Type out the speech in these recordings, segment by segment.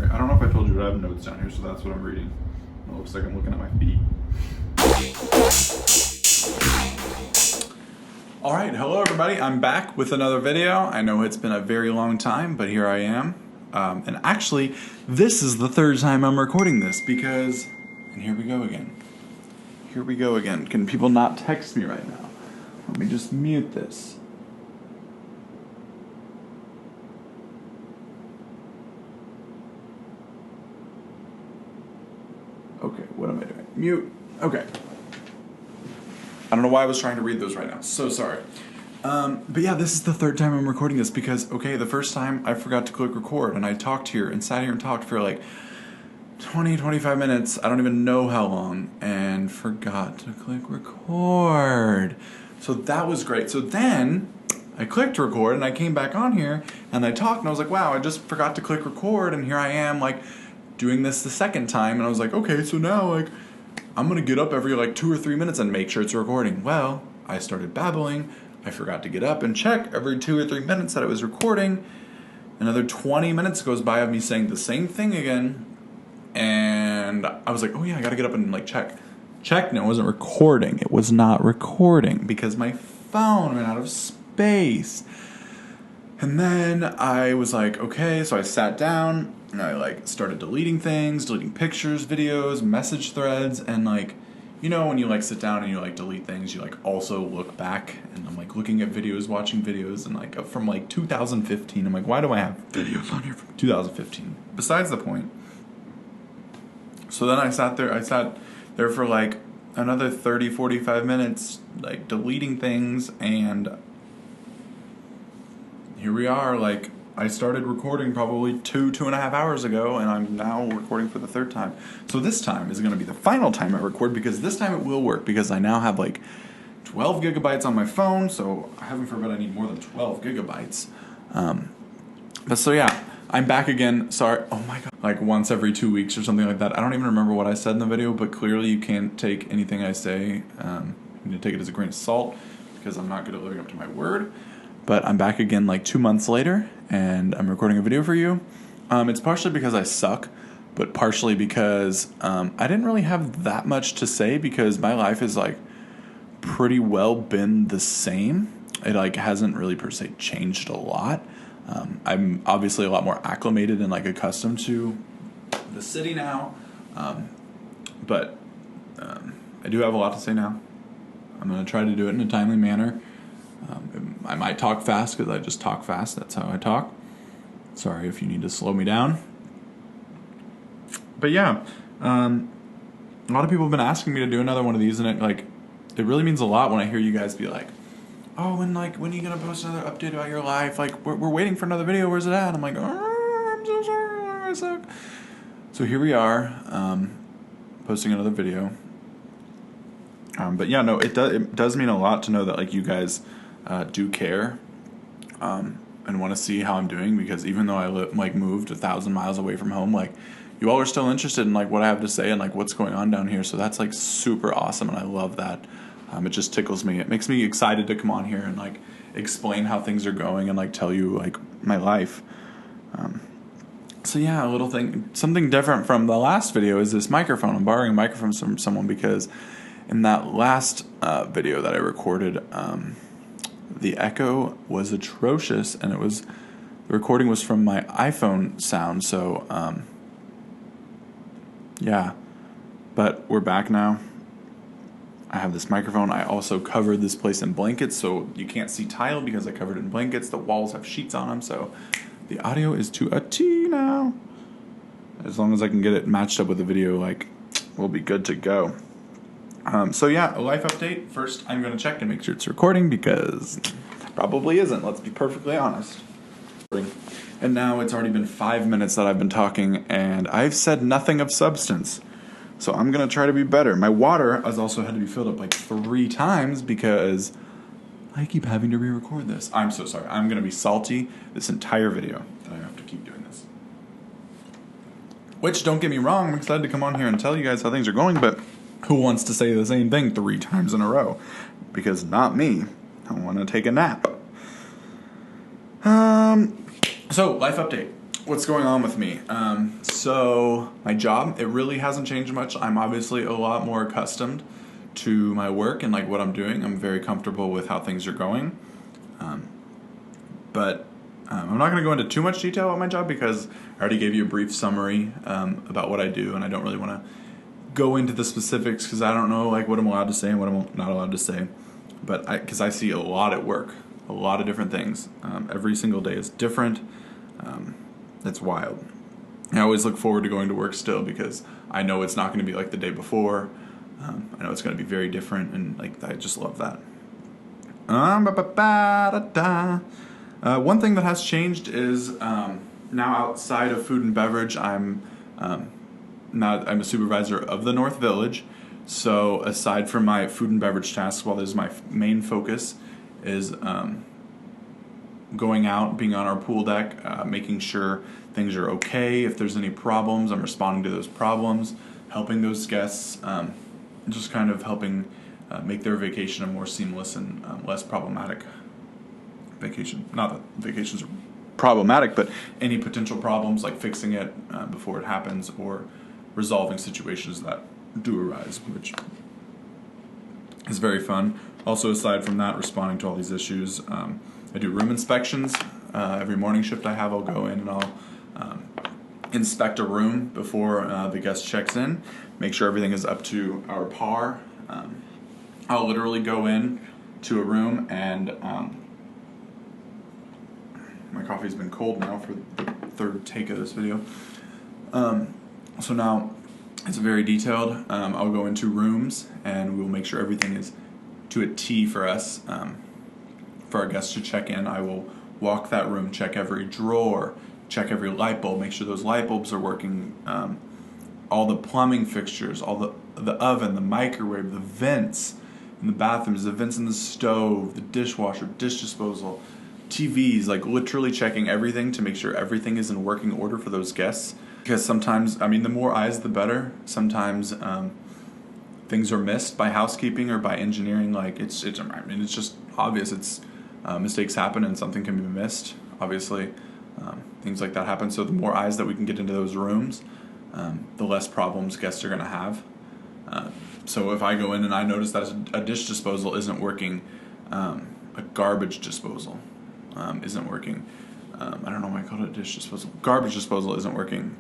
Sorry, I don't know if I told you, but I have notes down here, so that's what I'm reading. It looks like I'm looking at my feet. Alright, hello everybody, I'm back with another video. I know it's been a very long time, but here I am. And actually, this is the third time I'm recording this because... And here we go again. Here we go again. Can people not text me right now? Let me just mute this. Okay, what am I doing? Mute. Okay. I don't know why I was trying to read those right now. So sorry. But yeah, this is the third time I'm recording this because, okay, the first time I forgot to click record and I talked here and sat here and talked for like 20-25 minutes, I don't even know how long, and forgot to click record. So that was great. So then I clicked record and I came back on here and I talked and I was like, wow, I just forgot to click record, and here I am like doing this the second time, and I was like, okay, so now like I'm gonna get up every like 2 or 3 minutes and make sure it's recording. Well, I started babbling. I forgot to get up and check every 2 or 3 minutes that it was recording. Another 20 minutes goes by of me saying the same thing again. And I was like, oh yeah, I gotta get up and like check. Checked, and it wasn't recording. It was not recording because my phone ran out of space. And then I was like, okay, so I sat down and I like started deleting things, deleting pictures, videos, message threads, and like, you know, when you like sit down and you like delete things, you like also look back, and I'm like looking at videos, watching videos, and like from like 2015, I'm like, why do I have videos on here from 2015? Besides the point. So then I sat there for like another 30-45 minutes, like deleting things, and here we are. Like, I started recording probably 2.5 hours ago, and I'm now recording for the third time. So this time is going to be the final time I record, because this time it will work, because I now have like 12 gigabytes on my phone, so heaven forbid I need more than 12 gigabytes. But so yeah, I'm back again. Sorry, oh my god. Like once every 2 weeks or something like that. I don't even remember what I said in the video, but clearly you can't take anything I say. You need to take it as a grain of salt, because I'm not good at living up to my word. But I'm back again like 2 months later, and I'm recording a video for you. It's partially because I suck, but partially because I didn't really have that much to say, because my life is like pretty well been the same. It like hasn't really per se changed a lot. I'm obviously a lot more acclimated and like accustomed to the city now, but I do have a lot to say now. I'm going to try to do it in a timely manner. I might talk fast because I just talk fast. That's how I talk. Sorry if you need to slow me down. But yeah, a lot of people have been asking me to do another one of these, and it really means a lot when I hear you guys be like, oh, when are you gonna post another update about your life? Like, we're waiting for another video. Where's it at? I'm like, oh, I'm so sorry, I suck. So here we are, posting another video. But yeah, no, it does mean a lot to know that like you guys do care, and want to see how I'm doing, because even though I moved 1,000 miles away from home, like you all are still interested in like what I have to say and like what's going on down here. So that's like super awesome, and I love that. It just tickles me. It makes me excited to come on here and like explain how things are going and like tell you like my life. So yeah, a little thing, something different from the last video is this microphone. I'm borrowing a microphone from someone because in that last video that I recorded, the echo was atrocious, and the recording was from my iPhone sound. So yeah, but we're back now. I have this microphone. I also covered this place in blankets, so you can't see tile because I covered it in blankets. The walls have sheets on them, so the audio is to a T now. As long as I can get it matched up with the video, like, we'll be good to go. So yeah, a life update. First, I'm going to check and make sure it's recording, because it probably isn't. Let's be perfectly honest. And now it's already been 5 minutes that I've been talking, and I've said nothing of substance. So I'm going to try to be better. My water has also had to be filled up like 3 times because I keep having to re-record this. I'm so sorry. I'm going to be salty this entire video that I have to keep doing this. Which, don't get me wrong, I'm excited to come on here and tell you guys how things are going, but who wants to say the same thing 3 times in a row? Because not me. I want to take a nap. So, life update. what's going on with me? So my job, it really hasn't changed much. I'm obviously a lot more accustomed to my work and like what I'm doing. I'm very comfortable with how things are going. But I'm not going to go into too much detail about my job because I already gave you a brief summary about what I do, and I don't really want to go into the specifics because I don't know like what I'm allowed to say and what I'm not allowed to say. But because I see a lot at work, a lot of different things. Every single day is different. It's wild. I always look forward to going to work still because I know it's not going to be like the day before. I know it's going to be very different, and like I just love that. One thing that has changed is now outside of food and beverage, I'm a supervisor of the North Village. So aside from my food and beverage tasks, while there's my main focus is going out, being on our pool deck, making sure things are okay. If there's any problems, I'm responding to those problems, helping those guests, just kind of helping make their vacation a more seamless and less problematic vacation. Not that vacations are problematic, but any potential problems, like fixing it before it happens or resolving situations that do arise, which is very fun. Also, aside from that, responding to all these issues, I do room inspections. Every morning shift I have, I'll go in and I'll inspect a room before the guest checks in, make sure everything is up to our par. I'll literally go in to a room and my coffee's been cold now for the third take of this video. So now it's very detailed. I'll go into rooms and we'll make sure everything is to a T for us. For our guests to check in, I will walk that room, check every drawer, check every light bulb, make sure those light bulbs are working, all the plumbing fixtures, all the oven, the microwave, the vents in the bathrooms, the vents in the stove, the dishwasher, dish disposal, TVs, like literally checking everything to make sure everything is in working order for those guests. Because sometimes, I mean, the more eyes, the better. Sometimes things are missed by housekeeping or by engineering. Like it's just obvious. It's mistakes happen and something can be missed. Obviously, things like that happen. So the more eyes that we can get into those rooms, the less problems guests are going to have. So if I go in and I notice that a dish disposal isn't working, a garbage disposal isn't working. I don't know why I called it a dish disposal. Garbage disposal isn't working.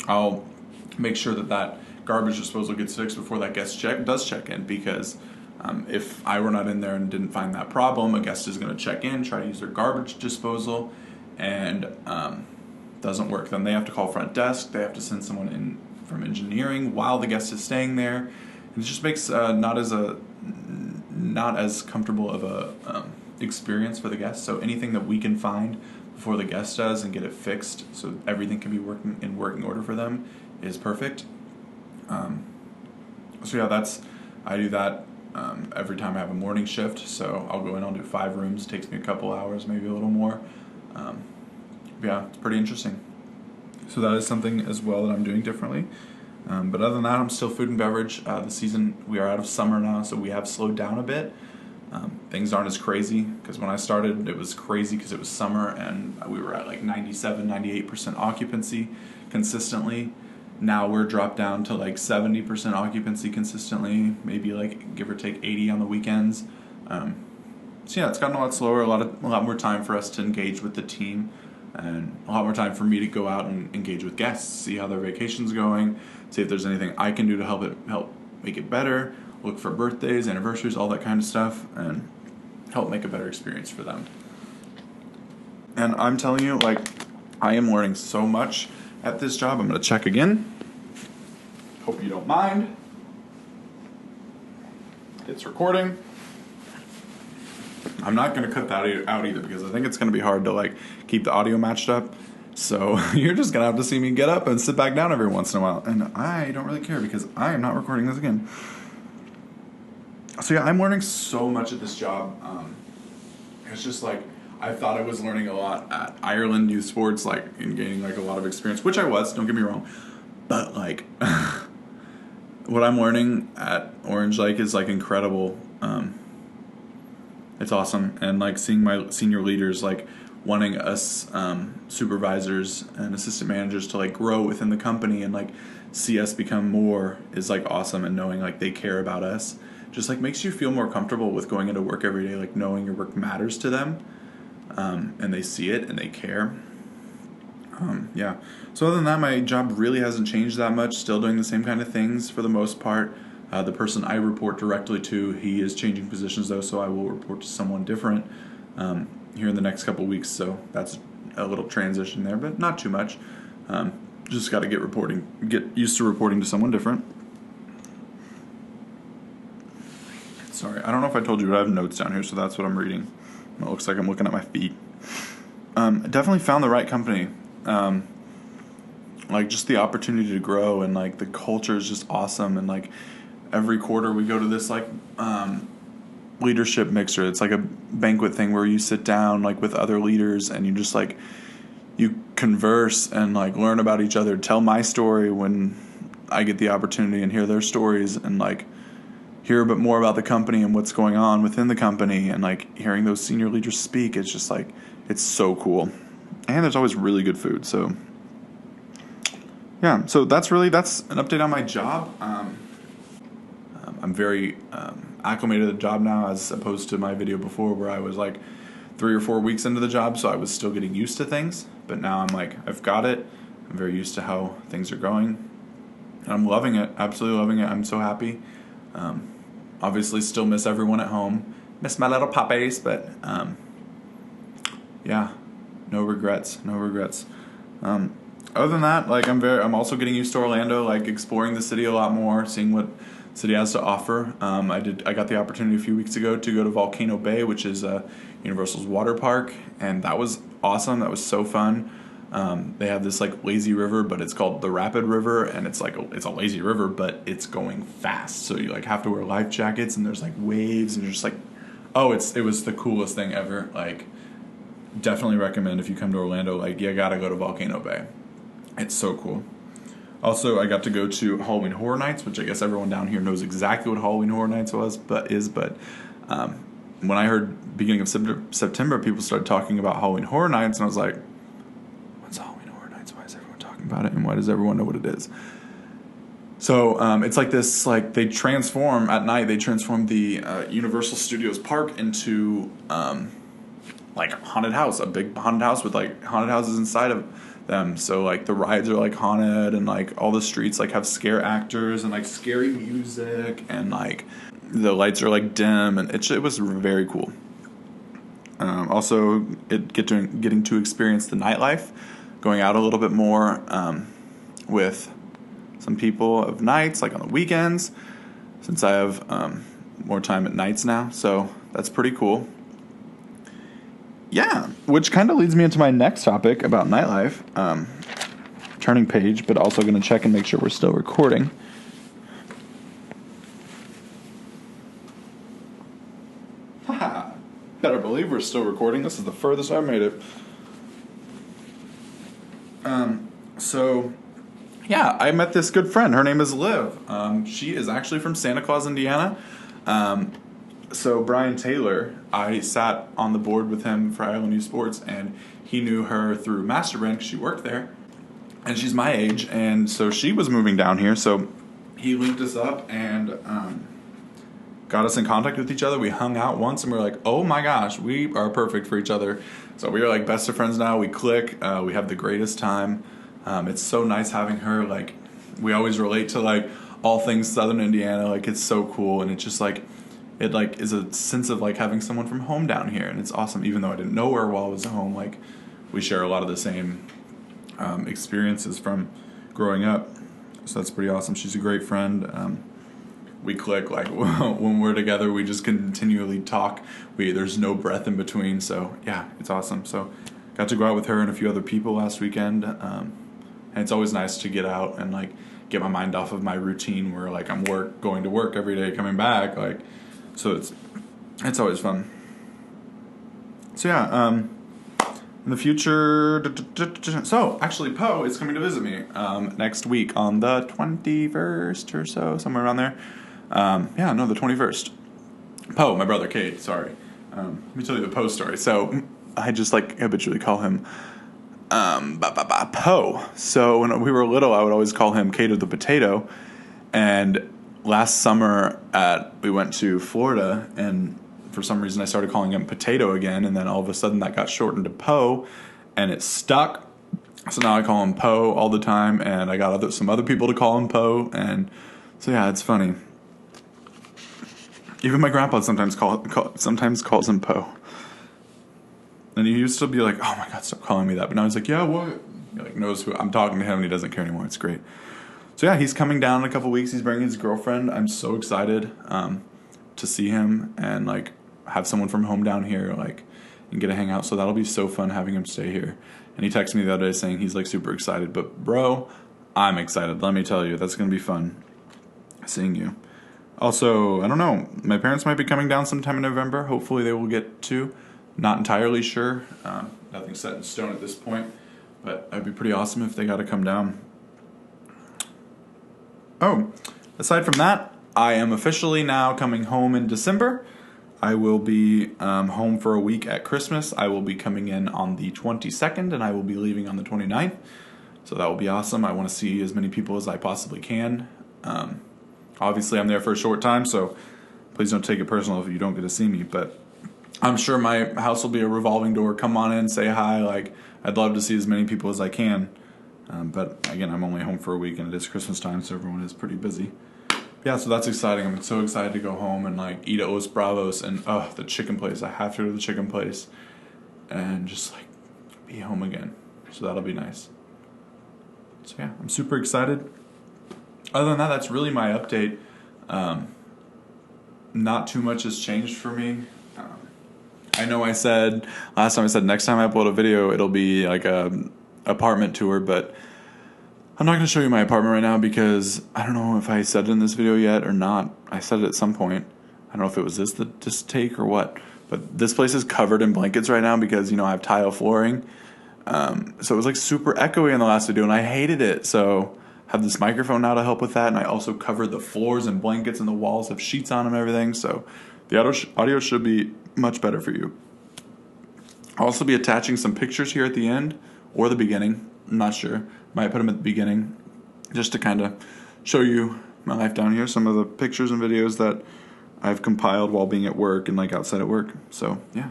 I'll make sure that garbage disposal gets fixed before that guest does check in, because if I were not in there and didn't find that problem, a guest is going to check in, try to use their garbage disposal, and doesn't work. Then they have to call front desk. They have to send someone in from engineering while the guest is staying there. And it just makes not as comfortable of a experience for the guest. So anything that we can find before the guest does and get it fixed so everything can be working order for them is perfect. So yeah, I do that every time I have a morning shift. So I'll go in, I'll do 5 rooms. It takes me a couple hours, maybe a little more. Yeah, it's pretty interesting. So that is something as well that I'm doing differently. But other than that, I'm still food and beverage. The season, we are out of summer now, so we have slowed down a bit. Things aren't as crazy, because when I started, it was crazy because it was summer and we were at like 97, 98% occupancy consistently. Now we're dropped down to like 70% occupancy consistently, maybe like give or take 80 on the weekends. So yeah, it's gotten a lot slower, a lot more time for us to engage with the team, and a lot more time for me to go out and engage with guests, see how their vacation's going, see if there's anything I can do to help make it better, look for birthdays, anniversaries, all that kind of stuff, and help make a better experience for them. And I'm telling you, like, I am learning so much at this job. I'm going to check again. Hope you don't mind. It's recording. I'm not going to cut that out either, because I think it's going to be hard to like keep the audio matched up. So you're just going to have to see me get up and sit back down every once in a while. And I don't really care, because I am not recording this again. So yeah, I'm learning so much at this job. It's just like, I thought I was learning a lot at Ireland Youth Sports, like, and gaining like a lot of experience, which I was, don't get me wrong. But like, what I'm learning at Orange Lake is like incredible. It's awesome. And like seeing my senior leaders like wanting us supervisors and assistant managers to like grow within the company and like see us become more is like awesome, and knowing like they care about us just like makes you feel more comfortable with going into work every day, like knowing your work matters to them, and they see it and they care. Yeah. So other than that, my job really hasn't changed that much. Still doing the same kind of things for the most part. The person I report directly to, he is changing positions though, so I will report to someone different here in the next couple weeks. So that's a little transition there, but not too much. Just got to get used to reporting to someone different. Sorry, I don't know if I told you, but I have notes down here, so that's what I'm reading. It looks like I'm looking at my feet. I definitely found the right company. Like just the opportunity to grow, and like the culture is just awesome, and like every quarter we go to this like leadership mixer. It's like a banquet thing where you sit down like with other leaders and you just like you converse and like learn about each other, tell my story when I get the opportunity, and hear their stories, and like hear a bit more about the company and what's going on within the company, and like hearing those senior leaders speak. It's just like, it's so cool. And there's always really good food. So yeah, so that's an update on my job. I'm very acclimated to the job now, as opposed to my video before where I was like 3 or 4 weeks into the job, so I was still getting used to things. But now I'm like, I've got it. I'm very used to how things are going. And I'm loving it, absolutely loving it. I'm so happy. Obviously still miss everyone at home. Miss my little puppies, but yeah, no regrets. Other than that, like I'm also getting used to Orlando, like exploring the city a lot more, seeing what the city has to offer. I got the opportunity a few weeks ago to go to Volcano Bay, which is Universal's water park, and that was awesome. That was so fun. They have this like lazy river, but it's called the Rapid River, and it's like it's a lazy river, but it's going fast. So you like have to wear life jackets, and there's like waves, and you're just like, oh, it was the coolest thing ever. Like, definitely recommend if you come to Orlando, like you gotta go to Volcano Bay. It's so cool. Also, I got to go to Halloween Horror Nights, which I guess everyone down here knows exactly what Halloween Horror Nights but when I heard beginning of September, people started talking about Halloween Horror Nights, and I was like, what's Halloween Horror Nights? Why is everyone talking about it, and why does everyone know what it is? So it's like this, like they transform at night. They transform the Universal Studios Park into like a haunted house, a big haunted house with like haunted houses inside of them. So like the rides are like haunted, and like all the streets like have scare actors and like scary music, and like the lights are like dim, and it was very cool. Also, getting to experience the nightlife, going out a little bit more with some people of nights, like on the weekends, since I have more time at nights now. So that's pretty cool. Yeah, which kind of leads me into my next topic about nightlife. Turning page, but also going to check and make sure we're still recording. Haha, better believe we're still recording. This is the furthest I've made it. So, yeah, I met this good friend. Her name is Liv. She is actually from Santa Claus, Indiana. So Brian Taylor, I sat on the board with him for Island Youth Sports, and he knew her through Masterbrand because she worked there, and she's my age, and so she was moving down here, so he linked us up and got us in contact with each other. We hung out once, and we were like, oh my gosh, we are perfect for each other. So we are like best of friends now. We click. We have the greatest time. It's so nice having her. Like, we always relate to like all things Southern Indiana. Like, it's so cool, and it's just like, it like is a sense of like having someone from home down here, and it's awesome. Even though I didn't know her while I was at home, like we share a lot of the same experiences from growing up. So that's pretty awesome. She's a great friend. We click like when we're together. We just continually talk. There's no breath in between. So yeah, it's awesome. So got to go out with her and a few other people last weekend. And it's always nice to get out and like get my mind off of my routine where like I'm going to work every day, coming back, like. So it's always fun. So yeah, in the future, so actually Poe is coming to visit me next week on the 21st or so, somewhere around there. The 21st. Poe, my brother Kate, sorry. Let me tell you the Poe story. So I just like habitually call him Poe. So when we were little, I would always call him Cato the Potato. And last summer we went to Florida, and for some reason I started calling him Potato again, and then all of a sudden that got shortened to Poe, and it stuck. So now I call him Poe all the time, and I got some other people to call him Poe, and so yeah, it's funny. Even my grandpa sometimes calls him Poe. And he used to be like, "Oh my God, stop calling me that." But now he's like, "Yeah, what?" He like knows who I'm talking to him, and he doesn't care anymore. It's great. So yeah, he's coming down in a couple weeks. He's bringing his girlfriend. I'm so excited to see him and like have someone from home down here, like, and get to hang out. So that'll be so fun having him stay here. And he texted me the other day saying he's like super excited. But bro, I'm excited. Let me tell you, that's gonna be fun seeing you. Also, I don't know. My parents might be coming down sometime in November. Hopefully they will get to. Not entirely sure. Nothing's set in stone at this point. But it'd be pretty awesome if they got to come down. Oh, aside from that, I am officially now coming home in December. I will be home for a week at Christmas. I will be coming in on the 22nd, and I will be leaving on the 29th. So that will be awesome. I want to see as many people as I possibly can. Obviously, I'm there for a short time, so please don't take it personal if you don't get to see me. But I'm sure my house will be a revolving door. Come on in, say hi. Like, I'd love to see as many people as I can. But again, I'm only home for a week, and it is Christmas time, so everyone is pretty busy. Yeah, so that's exciting. I'm so excited to go home and like eat at Los Bravos and the chicken place. I have to go to the chicken place and just like be home again. So that'll be nice. So yeah, I'm super excited. Other than that, that's really my update. Not too much has changed for me. I know I said last time, I said next time I upload a video, it'll be like a apartment tour, but I'm not going to show you my apartment right now because I don't know if I said it in this video yet or not. I said it at some point. I don't know if it was this take or what, but this place is covered in blankets right now because, you know, I have tile flooring. So it was like super echoey in the last video and I hated it. So I have this microphone now to help with that. And I also covered the floors and blankets, and the walls have sheets on them and everything. So the audio should be much better for you. I'll also be attaching some pictures here at the end or the beginning. I'm not sure. Might put them at the beginning just to kind of show you my life down here. Some of the pictures and videos that I've compiled while being at work and like outside at work. So yeah.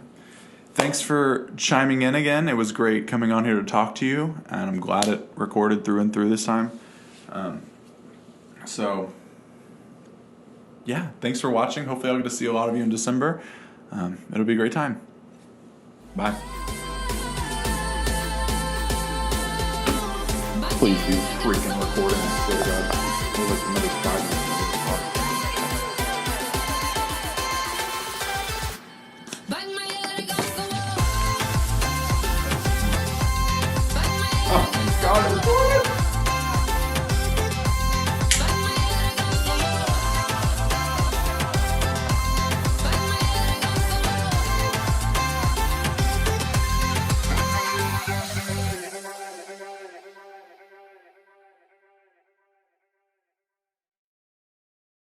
Thanks for chiming in again. It was great coming on here to talk to you, and I'm glad it recorded through and through this time. So yeah, thanks for watching. Hopefully I'll get to see a lot of you in December. It'll be a great time. Bye. Please do freaking recording. I swear to God. It was like another 5 minutes.